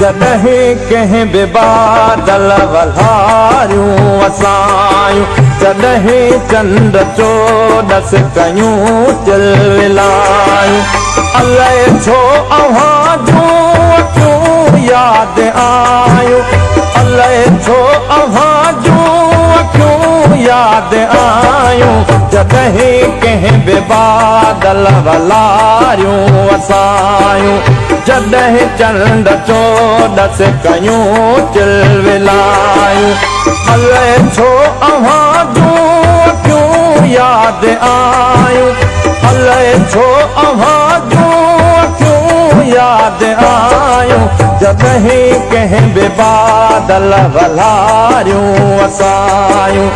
जॾहिं कंहिं बि बादल वल्हारियूं असायूं, जॾहिं चंड चोॾस कयूं चिलविलायूं। अलाए छो अव्हां जूं अखियूं यादि आयूं, अलाए छो अव्हां जूं अखियूं यादि आयूं। जॾहिं कंहिं बि बादल वल्हारियूं असायूं, जॾहिं चंड चोॾस कयूं चिलविलायूं। अलाए छो अव्हां जूं अखियूं यादि आयूं, अलाए छो अव्हां जूं अखियूं यादि आयूं। जॾहिं कंहिं बि बादल वल्हारियूं असायूं,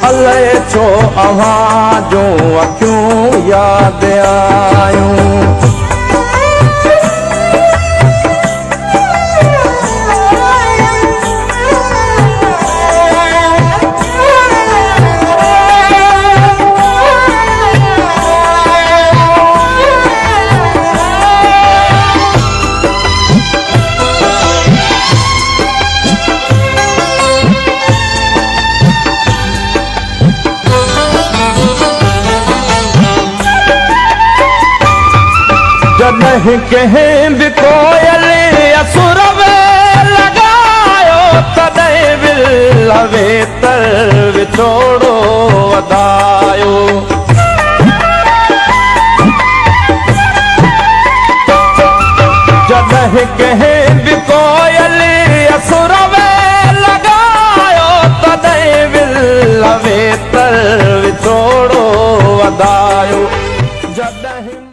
अलाए छो अव्हां जूं अखियूं यादि आयूं। जॾहिं कंहिं बि कोयल असुर में लॻायो, तॾहिं विल वेतर विछोड़ो वधायो। जॾहिं कंहिं बि कोयल असुर में लॻायो, तॾहिं विल वेतर विछोड़ो वधायो। जॾहिं